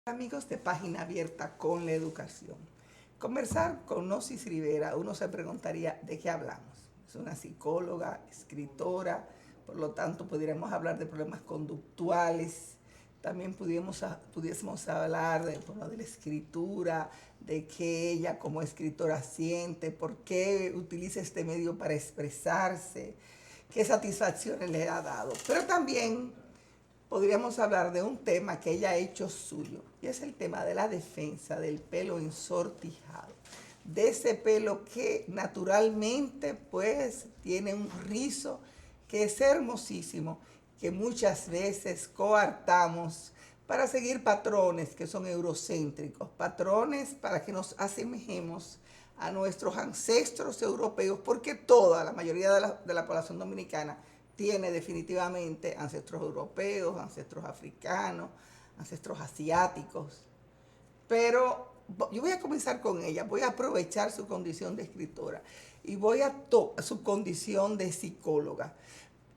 Amigos de Página Abierta con la Educación. Conversar con Gnosis Rivera, uno se preguntaría de qué hablamos. Es una psicóloga, escritora, por lo tanto pudiéramos hablar de problemas conductuales, también pudiésemos hablar de la escritura, de qué ella como escritora siente, por qué utiliza este medio para expresarse, qué satisfacciones le ha dado. Pero también podríamos hablar de un tema que ella ha hecho suyo, y es el tema de la defensa del pelo ensortijado, de ese pelo que naturalmente pues tiene un rizo que es hermosísimo, que muchas veces coartamos para seguir patrones que son eurocéntricos, patrones para que nos asemejemos a nuestros ancestros europeos, porque la mayoría de la población dominicana tiene definitivamente ancestros europeos, ancestros africanos, ancestros asiáticos. Pero yo voy a comenzar con ella, voy a aprovechar su condición de escritora y voy a su condición de psicóloga.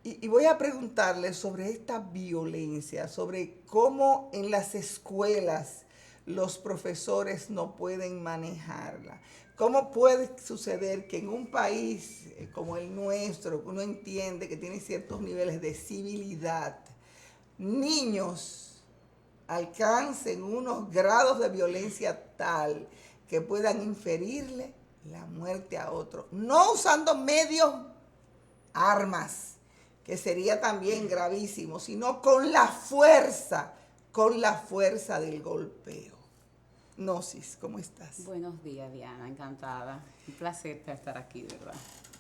Y voy a preguntarle sobre esta violencia, sobre cómo en las escuelas los profesores no pueden manejarla. ¿Cómo puede suceder que en un país como el nuestro, que uno entiende que tiene ciertos niveles de civilidad, niños alcancen unos grados de violencia tal que puedan inferirle la muerte a otro? No usando medios, armas, que sería también gravísimo, sino con la fuerza del golpeo. Gnosis, ¿cómo estás? Buenos días, Diana, encantada. Un placer estar aquí, ¿verdad?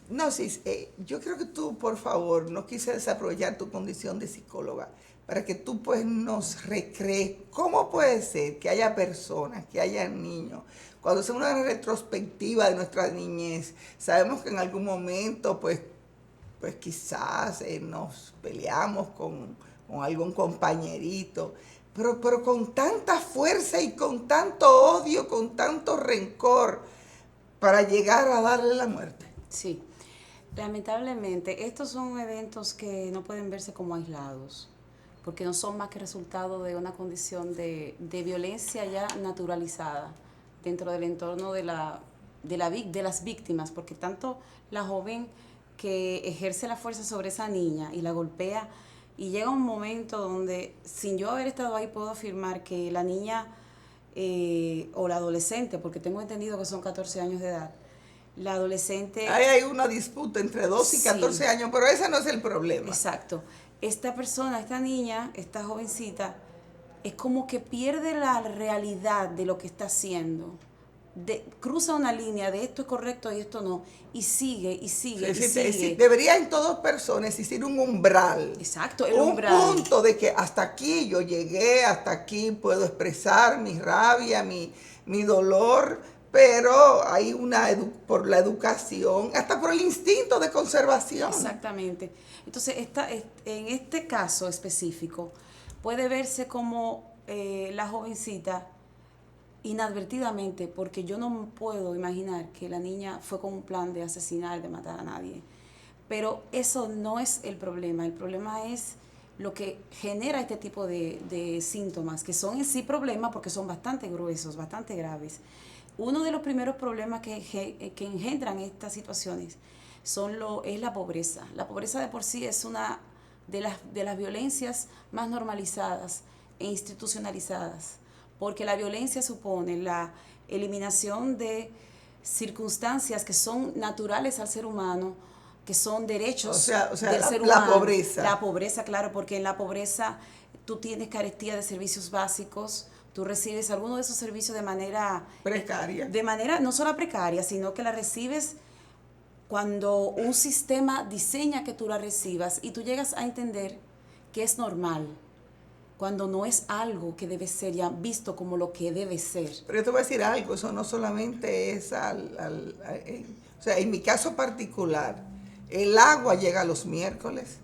Gnosis, yo creo que tú, por favor, no quise desaprovechar tu condición de psicóloga para que tú pues nos recrees cómo puede ser que haya personas, que haya niños. Cuando hacemos una retrospectiva de nuestra niñez, sabemos que en algún momento pues quizás nos peleamos con algún compañerito, pero con tanta fuerza y con tanto odio, con tanto rencor, para llegar a darle la muerte. Sí, lamentablemente estos son eventos que no pueden verse como aislados, porque no son más que resultado de una condición de violencia ya naturalizada dentro del entorno de las víctimas, porque tanto la joven que ejerce la fuerza sobre esa niña y la golpea, y llega un momento donde, sin yo haber estado ahí, puedo afirmar que la niña o la adolescente, porque tengo entendido que son 14 años de edad, la adolescente... Ahí hay una disputa entre 12 y 14 años, pero ese no es el problema. Exacto. Esta persona, esta niña, esta jovencita, es como que pierde la realidad de lo que está haciendo. Cruza una línea de esto es correcto y esto no, y sigue, y sigue, sí, y sigue. Sí, debería en todas personas existir un umbral. Exacto, el umbral. Un punto de que hasta aquí yo llegué, hasta aquí puedo expresar mi rabia, mi dolor, pero hay por la educación, hasta por el instinto de conservación. Exactamente. Entonces, en este caso específico, puede verse como la jovencita inadvertidamente, porque yo no puedo imaginar que la niña fue con un plan de asesinar, de matar a nadie. Pero eso no es el problema es lo que genera este tipo de síntomas, que son en sí problemas porque son bastante gruesos, bastante graves. Uno de los primeros problemas que engendran estas situaciones es la pobreza. La pobreza de por sí es una de las violencias más normalizadas e institucionalizadas, porque la violencia supone la eliminación de circunstancias que son naturales al ser humano, que son derechos del ser humano. La pobreza. La pobreza, claro, porque en la pobreza tú tienes carestía de servicios básicos, tú recibes algunos de esos servicios de manera... precaria. De manera no solo precaria, sino que la recibes cuando un sistema diseña que tú la recibas y tú llegas a entender que es normal, cuando no es algo que debe ser ya visto como lo que debe ser. Pero yo te voy a decir algo, eso no solamente es o sea, en mi caso particular, el agua llega los miércoles.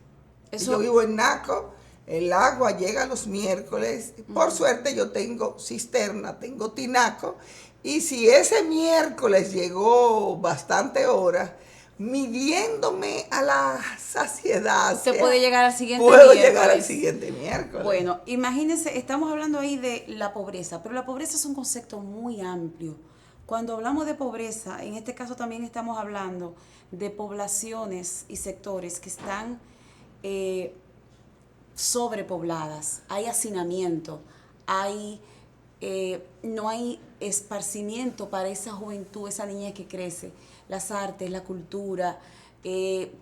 Yo vivo en Naco, el agua llega los miércoles. Por suerte yo tengo cisterna, tengo tinaco, y si ese miércoles llegó bastante horas, midiéndome a la saciedad. Usted puede llegar al siguiente Puedo miércoles. llegar al siguiente miércoles. Bueno, imagínense, estamos hablando ahí de la pobreza, pero la pobreza es un concepto muy amplio. Cuando hablamos de pobreza, en este caso también estamos hablando de poblaciones y sectores que están sobrepobladas, hay hacinamiento, no hay esparcimiento para esa juventud, esa niñez que crece, las artes, la cultura,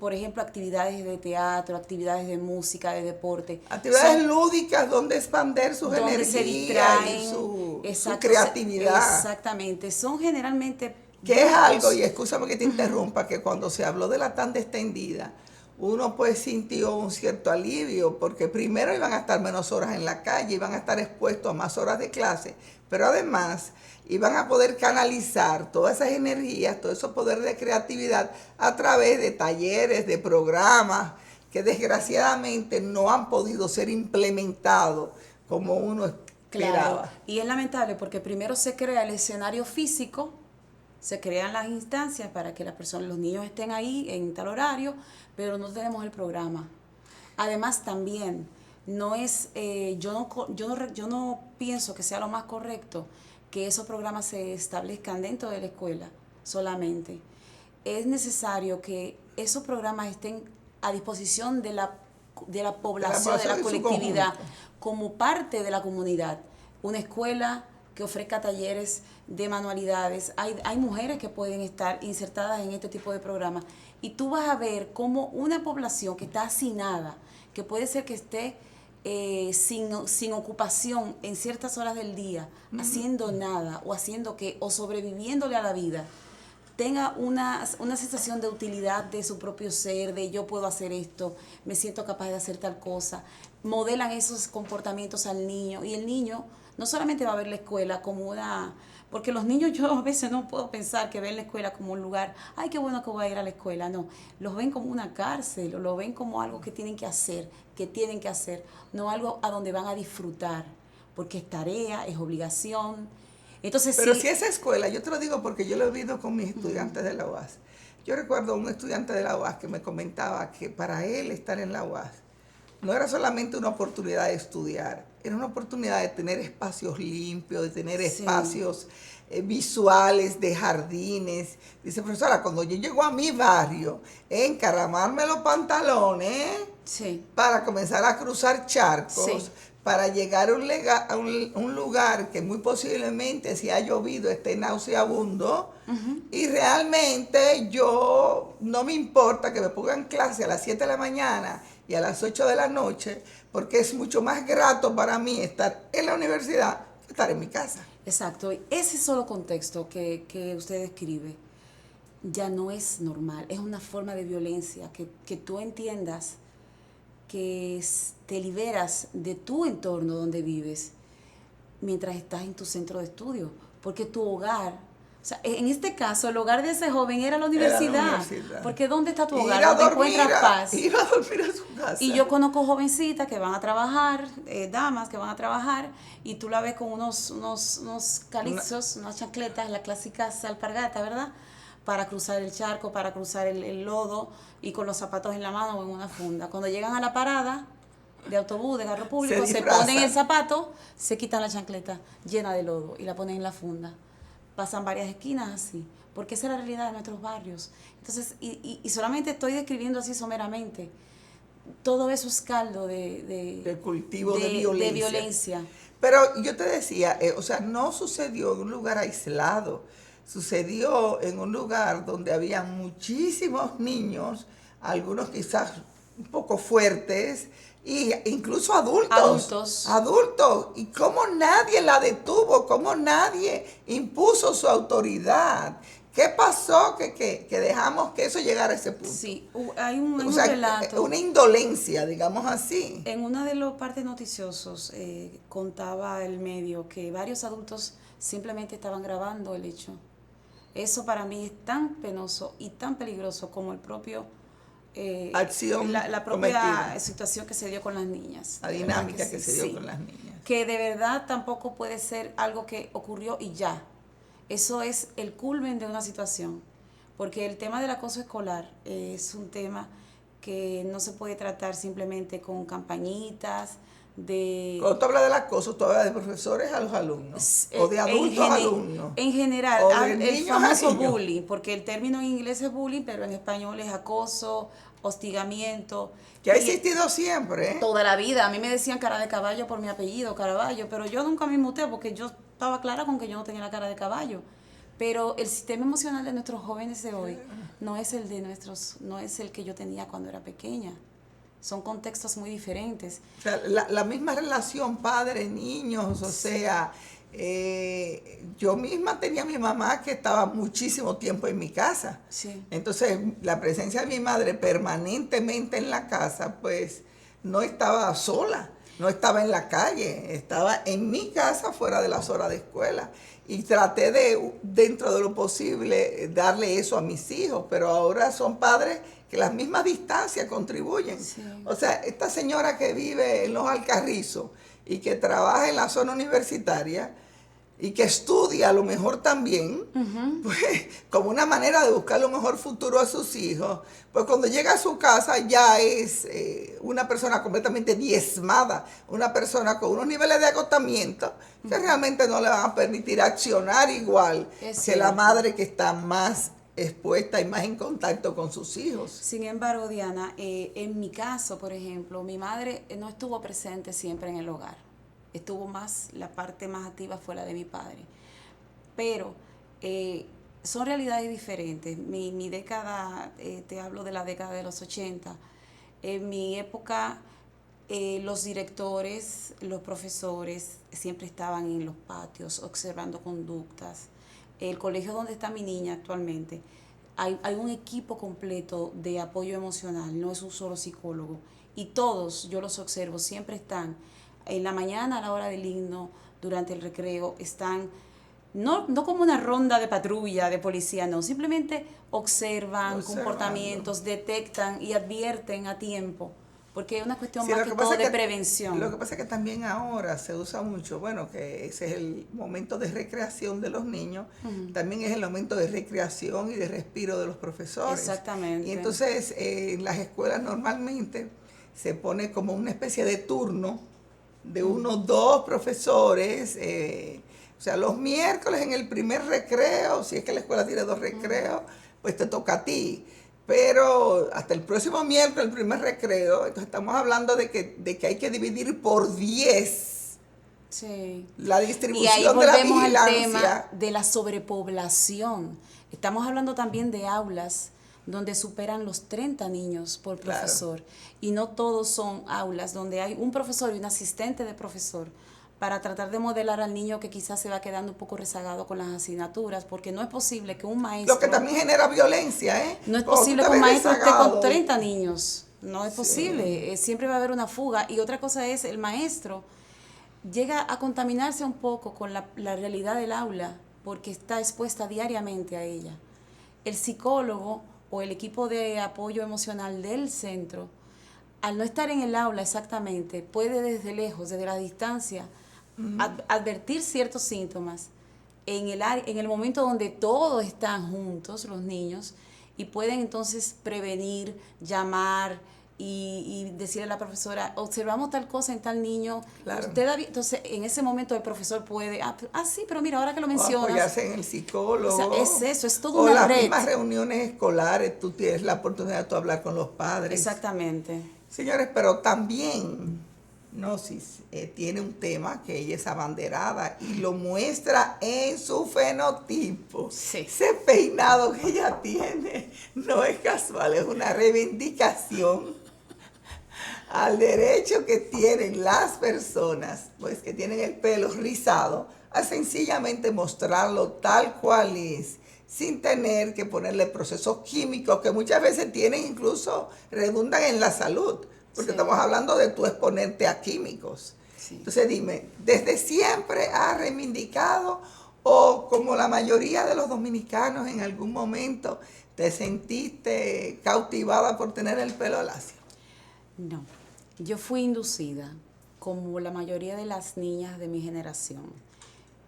por ejemplo, actividades de teatro, actividades de música, de deporte. Actividades lúdicas donde expander sus donde energías se distraen, y su exacto, creatividad. Exactamente, son generalmente... Que es algo, y escúchame que te interrumpa, que cuando se habló de la tanda extendida, uno pues sintió un cierto alivio, porque primero iban a estar menos horas en la calle, iban a estar expuestos a más horas de clase, pero además iban a poder canalizar todas esas energías, todo ese poder de creatividad a través de talleres, de programas, que desgraciadamente no han podido ser implementados como uno esperaba. Claro, y es lamentable porque primero se crea el escenario físico, se crean las instancias para que las personas, los niños estén ahí en tal horario, pero no tenemos el programa. Además también no es, yo no pienso que sea lo más correcto que esos programas se establezcan dentro de la escuela solamente. Es necesario que esos programas estén a disposición de la población, de la colectividad, como parte de la comunidad. Una escuela que ofrezca talleres de manualidades. Hay mujeres que pueden estar insertadas en este tipo de programas. Y tú vas a ver cómo una población que está hacinada, que puede ser que esté sin ocupación en ciertas horas del día, haciendo nada o sobreviviéndole a la vida, tenga una sensación de utilidad de su propio ser, de yo puedo hacer esto, me siento capaz de hacer tal cosa, modelan esos comportamientos al niño, y el niño no solamente va a ver la escuela como una... Porque los niños, yo a veces no puedo pensar que ven la escuela como un lugar, ay, qué bueno que voy a ir a la escuela, no, los ven como una cárcel, o lo ven como algo que tienen que hacer, no algo a donde van a disfrutar, porque es tarea, es obligación. Entonces, pero si esa escuela, yo te lo digo porque yo lo he visto con mis estudiantes de la UAS. Yo recuerdo a un estudiante de la UAS que me comentaba que para él estar en la UAS no era solamente una oportunidad de estudiar, era una oportunidad de tener espacios limpios, de tener espacios visuales, de jardines. Dice, profesora, cuando yo llego a mi barrio, encaramarme los pantalones para comenzar a cruzar charcos, para llegar a un lugar que muy posiblemente, si ha llovido, esté nauseabundo. Y realmente yo no me importa que me pongan clase a las 7 de la mañana y a las 8 de la noche, porque es mucho más grato para mí estar en la universidad que estar en mi casa. Exacto, ese solo contexto que usted describe ya no es normal, es una forma de violencia, que tú entiendas que te liberas de tu entorno donde vives mientras estás en tu centro de estudio, porque tu hogar, o sea, en este caso el hogar de ese joven era la universidad, porque ¿dónde está tu hogar? ¿Dónde encuentras paz? Ir a dormir a su casa. Y yo conozco jovencitas que van a trabajar, damas que van a trabajar, y tú la ves con unos calipsos, unas chancletas, la clásica alpargata, ¿verdad? Para cruzar el charco, para cruzar el lodo, y con los zapatos en la mano o en una funda. Cuando llegan a la parada de autobús, de carro público, se ponen el zapato, se quitan la chancleta llena de lodo y la ponen en la funda. Pasan varias esquinas así, porque esa es la realidad de nuestros barrios. Entonces, y solamente estoy describiendo así someramente. Todo eso es caldo de cultivo de violencia. Pero yo te decía, o sea, no sucedió en un lugar aislado, sucedió en un lugar donde había muchísimos niños, algunos quizás un poco fuertes, y incluso adultos. Y cómo nadie la detuvo, cómo nadie impuso su autoridad. ¿Qué pasó que dejamos que eso llegara a ese punto? Sí, hay un relato. Una indolencia, digamos así. En una de los partes noticiosos contaba el medio que varios adultos simplemente estaban grabando el hecho. Eso para mí es tan penoso y tan peligroso como el propio acción la propia cometida. Situación que se dio con las niñas. La dinámica que se dio con las niñas. Que de verdad tampoco puede ser algo que ocurrió y ya. Eso es el culmen de una situación. porque el tema del acoso escolar es un tema que no se puede tratar simplemente con campañitas de... Cuando tú hablas del acoso, tú hablas de profesores a los alumnos, o de adultos a alumnos, En general, o de el niños a famoso niños. bullying, porque el término en inglés es bullying, pero en español es acoso, hostigamiento. Que ha Y existido siempre, ¿eh? toda la vida. A mí me decían cara de caballo por mi apellido, Caraballo, pero yo nunca me inmuté porque yo estaba clara con que yo no tenía la cara de caballo. Pero el sistema emocional de nuestros jóvenes de hoy no es el de nuestros, no es el que yo tenía cuando era pequeña. Son contextos muy diferentes. O sea, la misma relación padre-niños, o sea, yo misma tenía a mi mamá que estaba muchísimo tiempo en mi casa. Sí. Entonces, la presencia de mi madre permanentemente en la casa, pues no estaba sola, no estaba en la calle, estaba en mi casa fuera de las horas de escuela. Y traté de, dentro de lo posible, darle eso a mis hijos, pero ahora son padres que las mismas distancias contribuyen. Sí. O sea, esta señora que vive en Los Alcarrizos y que trabaja en la zona universitaria y que estudia a lo mejor también, pues como una manera de buscar lo mejor futuro a sus hijos, pues cuando llega a su casa ya es una persona completamente diezmada, una persona con unos niveles de agotamiento que realmente no le van a permitir accionar igual que la madre que está más expuesta y más en contacto con sus hijos. Sin embargo, Diana, en mi caso, por ejemplo, mi madre no estuvo presente siempre en el hogar. Estuvo más, la parte más activa fue la de mi padre. Pero son realidades diferentes. Mi década, te hablo de la década de los 80. En mi época, los directores, los profesores siempre estaban en los patios observando conductas. El colegio donde está mi niña actualmente, hay un equipo completo de apoyo emocional, no es un solo psicólogo. Y todos, yo los observo, siempre están en la mañana a la hora del himno, durante el recreo, están no como una ronda de patrulla de policía, no, simplemente observan comportamientos, detectan y advierten a tiempo, porque es una cuestión más que todo de prevención. Lo que pasa es que también ahora se usa mucho, bueno, que ese es el momento de recreación de los niños, también es el momento de recreación y de respiro de los profesores. Exactamente. Y entonces en las escuelas normalmente se pone como una especie de turno de unos 2 profesores, o sea, los miércoles en el primer recreo, si es que la escuela tiene 2 recreos, pues te toca a ti. Pero hasta el próximo miércoles, el primer recreo, entonces estamos hablando de que hay que dividir por 10 sí. la distribución y ahí de la volvemos vigilancia. al tema de la sobrepoblación. Estamos hablando también de aulas donde superan los 30 niños por profesor. Claro. Y no todos son aulas donde hay un profesor y un asistente de profesor para tratar de modelar al niño que quizás se va quedando un poco rezagado con las asignaturas, porque no es posible que un maestro... Lo que también genera violencia, ¿eh? No es posible que un maestro esté con 30 niños. No es sí. posible. Siempre va a haber una fuga. Y otra cosa es, el maestro llega a contaminarse un poco con la realidad del aula, porque está expuesta diariamente a ella. El psicólogo o el equipo de apoyo emocional del centro, al no estar en el aula exactamente, puede desde lejos, desde la distancia, advertir ciertos síntomas en el momento donde todos están juntos, los niños, y pueden entonces prevenir, llamar y decirle a la profesora, observamos tal cosa en tal niño. Claro. Entonces, en ese momento el profesor puede, sí, pero mira, ahora que lo mencionas. Apoyarse en el psicólogo. O sea, es eso, es todo una red. O las mismas reuniones escolares, tú tienes la oportunidad de hablar con los padres. Exactamente. Señores, pero también Gnosis tiene un tema que ella es abanderada y lo muestra en su fenotipo. Sí. Ese peinado que ella tiene no es casual, es una reivindicación al derecho que tienen las personas, pues que tienen el pelo rizado, a sencillamente mostrarlo tal cual es, sin tener que ponerle procesos químicos que muchas veces tienen, incluso redundan en la salud, porque estamos hablando de tú exponerte a químicos. Sí. Entonces dime, ¿desde siempre has reivindicado o como la mayoría de los dominicanos en algún momento te sentiste cautivada por tener el pelo lacio? No, yo fui inducida, como la mayoría de las niñas de mi generación.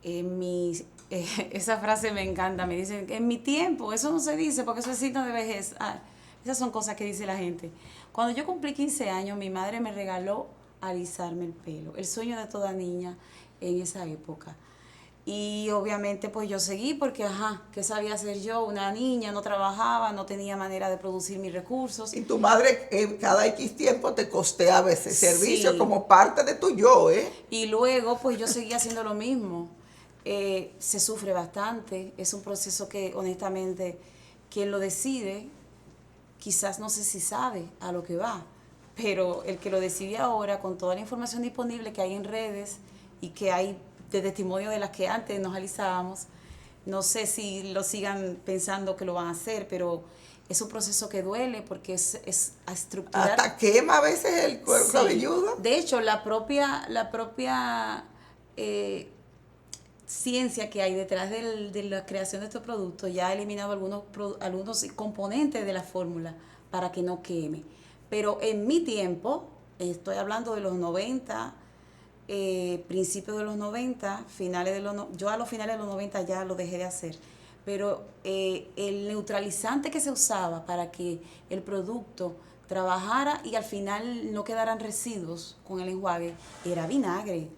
En mi Esa frase me encanta, me dicen, en mi tiempo, eso no se dice porque eso es signo de vejez. Ah, esas son cosas que dice la gente. Cuando yo cumplí 15 años, mi madre me regaló alisarme el pelo, el sueño de toda niña en esa época. Y obviamente pues yo seguí porque, ajá, ¿qué sabía hacer yo? Una niña, no trabajaba, no tenía manera de producir mis recursos. Y tu madre cada X tiempo te costeaba ese servicio Sí. como parte de tu yo, ¿eh? Y luego, pues yo seguía haciendo lo mismo. Se sufre bastante. Es un proceso que, honestamente, quien lo decide, quizás no sé si sabe a lo que va, pero el que lo decide ahora, con toda la información disponible que hay en redes y que hay de testimonio de las que antes nos alisábamos, no sé si lo sigan pensando que lo van a hacer, pero es un proceso que duele porque es a estructurar. Hasta quema a veces el cuero Sí. cabelludo. De hecho, la propia ciencia que hay detrás de la creación de estos productos ya ha eliminado algunos componentes de la fórmula para que no queme. Pero en mi tiempo, estoy hablando de los 90, principios de los 90, yo a los finales de los 90 ya lo dejé de hacer. Pero el neutralizante que se usaba para que el producto trabajara y al final no quedaran residuos con el enjuague era vinagre.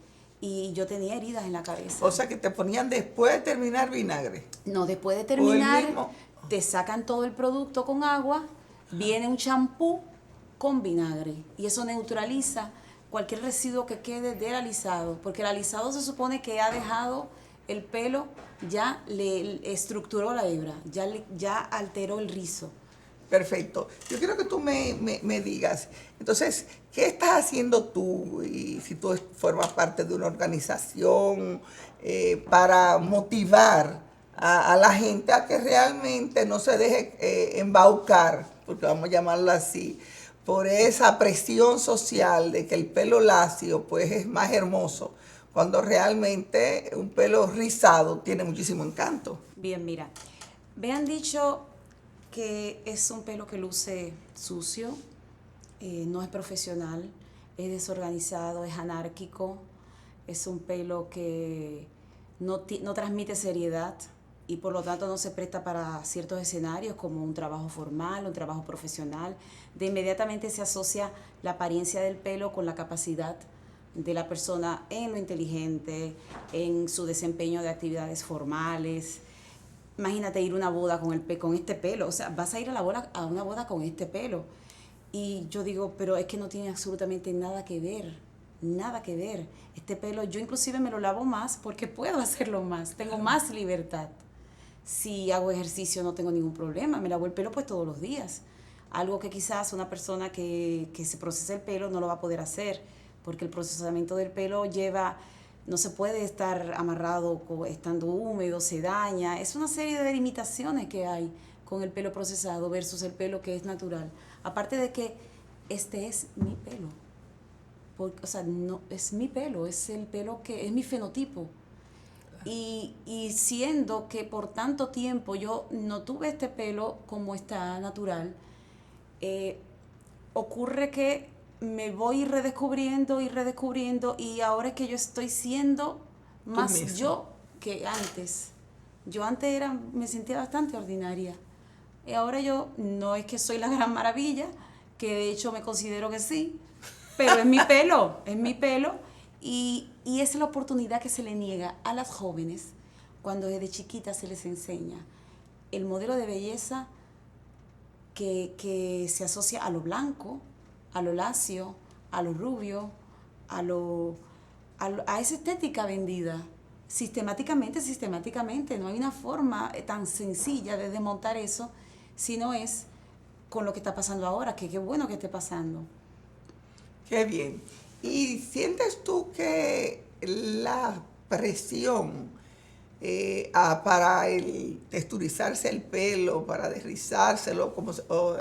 Y yo tenía heridas en la cabeza. O sea que te ponían después de terminar vinagre. No, después de O el terminar, mismo. te sacan todo el producto con agua, viene un champú con vinagre y eso neutraliza cualquier residuo que quede del alisado, porque el alisado se supone que ha dejado el pelo, ya le estructuró la hebra, ya alteró el rizo. Perfecto. Yo quiero que tú me digas, entonces, ¿qué estás haciendo tú? Y si tú formas parte de una organización para motivar a la gente a que realmente no se deje embaucar, porque vamos a llamarlo así, por esa presión social de que el pelo lacio pues es más hermoso, cuando realmente un pelo rizado tiene muchísimo encanto. Bien, mira, me han dicho que es un pelo que luce sucio, no es profesional, es desorganizado, es anárquico, es un pelo que no transmite seriedad y por lo tanto no se presta para ciertos escenarios como un trabajo formal, un trabajo profesional. De inmediatamente se asocia la apariencia del pelo con la capacidad de la persona en lo inteligente, en su desempeño de actividades formales. Imagínate ir a una boda con este pelo, o sea, vas a ir a una boda con este pelo. Y yo digo, pero es que no tiene absolutamente nada que ver, nada que ver. Este pelo, yo inclusive me lo lavo más porque puedo hacerlo más, tengo más libertad. Si hago ejercicio no tengo ningún problema, me lavo el pelo pues todos los días. Algo que quizás una persona que se procesa el pelo no lo va a poder hacer, porque el procesamiento del pelo no se puede estar amarrado estando húmedo, se daña. Es una serie de limitaciones que hay con el pelo procesado versus el pelo que es natural. Aparte de que este es mi pelo. O sea, no, es mi pelo, es el pelo que es mi fenotipo. Y siendo que por tanto tiempo yo no tuve este pelo como está natural, ocurre que me voy redescubriendo y ahora es que yo estoy siendo más yo que antes. Yo antes me sentía bastante ordinaria. Y ahora yo no es que soy la gran maravilla, que de hecho me considero que sí, pero es mi pelo, es mi pelo. Y esa es la oportunidad que se le niega a las jóvenes cuando desde chiquitas se les enseña el modelo de belleza que se asocia a lo blanco, a lo lacio, a lo rubio, a esa estética vendida. Sistemáticamente, no hay una forma tan sencilla de desmontar eso, sino es con lo que está pasando ahora, que qué bueno que esté pasando. Qué bien. ¿Y sientes tú que la presión para el texturizarse el pelo, para desrizárselo, o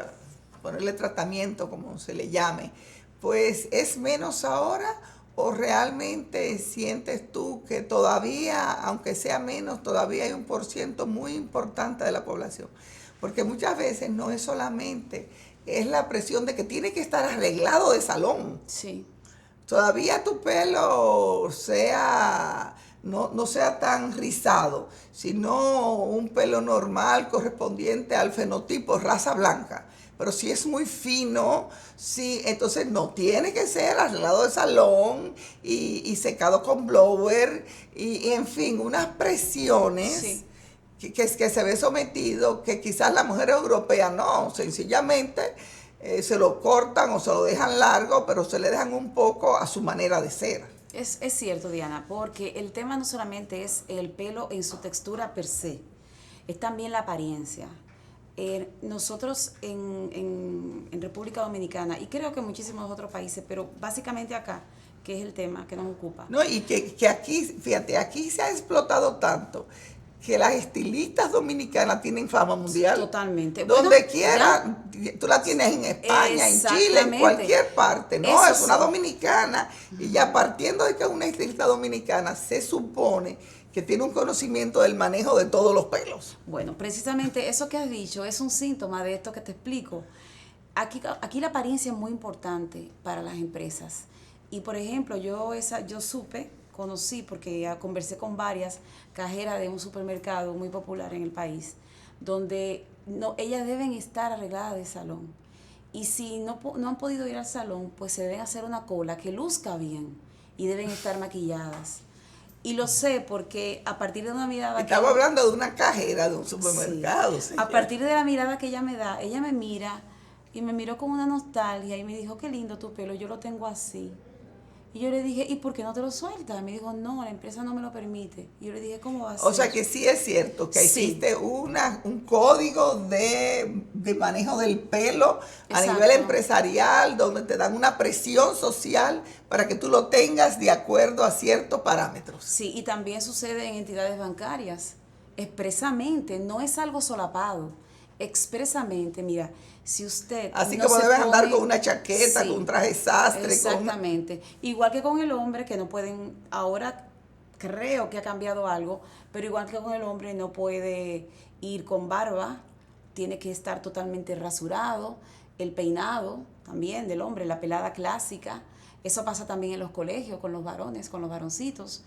ponerle tratamiento, como se le llame, pues es menos ahora? ¿O realmente sientes tú que todavía, aunque sea menos, todavía hay un % muy importante de la población? Porque muchas veces no es solamente, es la presión de que tiene que estar arreglado de salón. Sí. Todavía tu pelo sea no sea tan rizado, sino un pelo normal correspondiente al fenotipo raza blanca. Pero si es muy fino, sí, entonces no tiene que ser arreglado de salón y secado con blower y en fin, unas presiones Sí. que se ve sometido, que quizás la mujer europea no, sencillamente se lo cortan o se lo dejan largo, pero se le dejan un poco a su manera de ser. Es cierto, Diana, porque el tema no solamente es el pelo en su textura per se, es también la apariencia. Nosotros en República Dominicana, y creo que en muchísimos otros países, pero básicamente acá, que es el tema que nos ocupa. No, y que aquí, fíjate, aquí se ha explotado tanto que las estilistas dominicanas tienen fama mundial. Totalmente. Donde Bueno, quiera, tú la tienes en España, en Chile, en exactamente. cualquier parte, ¿no? Eso Es una sí. dominicana. Y ya partiendo de que es una estilista dominicana, se supone que tiene un conocimiento del manejo de todos los pelos. Bueno, precisamente eso que has dicho es un síntoma de esto que te explico. Aquí la apariencia es muy importante para las empresas. Y por ejemplo, yo conocí, porque ya conversé con varias cajeras de un supermercado muy popular en el país, donde ellas deben estar arregladas de salón. Y si no han podido ir al salón, pues se deben hacer una cola que luzca bien y deben estar maquilladas. Y lo sé porque a partir de una mirada... Estaba hablando de una cajera de un supermercado. Sí. A partir de la mirada que ella me da, ella me mira y me miró con una nostalgia y me dijo, qué lindo tu pelo, yo lo tengo así. Y yo le dije, ¿y por qué no te lo sueltas? Me dijo, no, la empresa no me lo permite. Y yo le dije, ¿cómo va a ser? O sea que sí es cierto que Sí. existe un código de manejo del pelo a Exacto. nivel empresarial, donde te dan una presión social para que tú lo tengas de acuerdo a ciertos parámetros. Sí, y también sucede en entidades bancarias, expresamente, no es algo solapado, expresamente, mira, si usted... Así no como se debes andar pone- con una chaqueta, Sí, con un traje sastre. exactamente. Igual que con el hombre, que no pueden, ahora creo que ha cambiado algo, pero igual que con el hombre no puede ir con barba, tiene que estar totalmente rasurado, el peinado también del hombre, la pelada clásica, eso pasa también en los colegios, con los varones, con los varoncitos.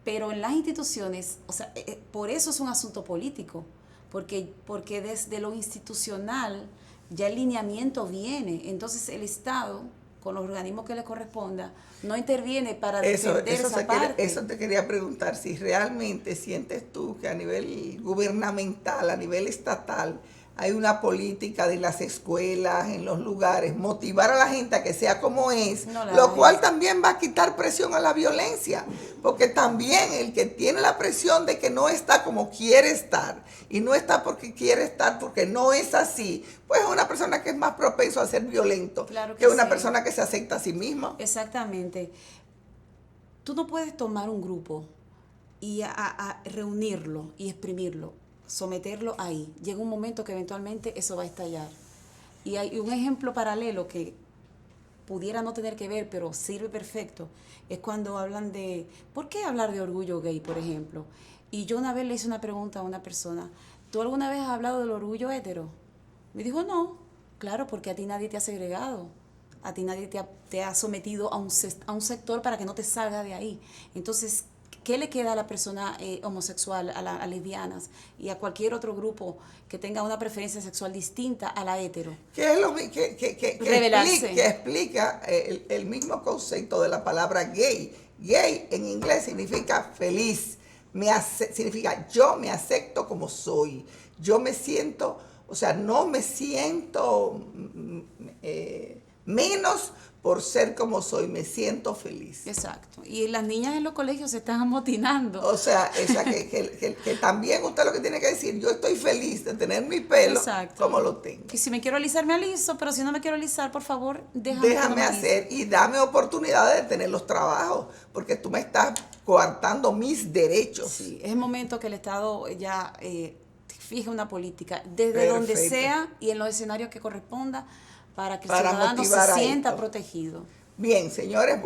Pero en las instituciones, o sea, por eso es un asunto político, porque desde lo institucional ya el lineamiento viene, entonces el Estado, con los organismos que le corresponda, no interviene para defender esa parte. Eso te quería preguntar, si realmente sientes tú que a nivel gubernamental, a nivel estatal, hay una política de las escuelas, en los lugares, motivar a la gente a que sea como es, No la lo hay. cual también va a quitar presión a la violencia, porque también el que tiene la presión de que no está como quiere estar, y no está porque quiere estar, porque no es así, pues es una persona que es más propenso a ser violento Claro que una sí. persona que se acepta a sí misma. Exactamente. Tú no puedes tomar un grupo y a reunirlo y exprimirlo, someterlo ahí. Llega un momento que eventualmente eso va a estallar. Y hay un ejemplo paralelo que pudiera no tener que ver, pero sirve perfecto, es cuando hablan de, ¿por qué hablar de orgullo gay, por ejemplo? Y yo una vez le hice una pregunta a una persona, ¿tú alguna vez has hablado del orgullo hétero? Me dijo, no, claro, porque a ti nadie te ha segregado, a ti nadie te ha sometido a un sector para que no te salga de ahí. Entonces, ¿qué le queda a la persona homosexual, a lesbianas y a cualquier otro grupo que tenga una preferencia sexual distinta a la hetero? Que es lo que Revelarse. explica el mismo concepto de la palabra gay. Gay en inglés significa feliz, significa yo me acepto como soy, yo me siento, o sea, no me siento menos por ser como soy, me siento feliz. Exacto. Y las niñas en los colegios se están amotinando. O sea, que también usted lo que tiene que decir, yo estoy feliz de tener mi pelo Exacto. como lo tengo. Que si me quiero alisar, me aliso, pero si no me quiero alisar, por favor, Déjame hacer y dame oportunidades de tener los trabajos, porque tú me estás coartando mis derechos. Sí, es el momento que el Estado ya fije una política, desde Perfecto. donde sea y en los escenarios que corresponda, para que el Para ciudadano motivar se a sienta esto. protegido. Bien, señores,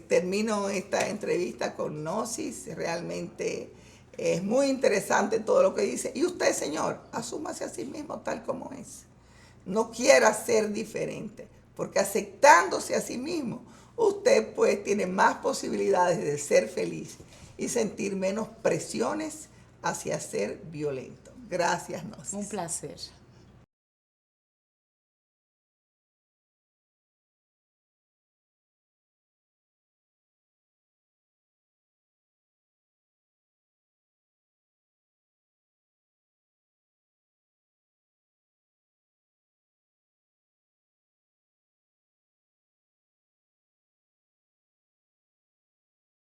termino esta entrevista con Gnosis. Realmente es muy interesante todo lo que dice. Y usted, señor, asúmase a sí mismo tal como es. No quiera ser diferente, porque aceptándose a sí mismo, usted pues tiene más posibilidades de ser feliz y sentir menos presiones hacia ser violento. Gracias, Gnosis. Un placer.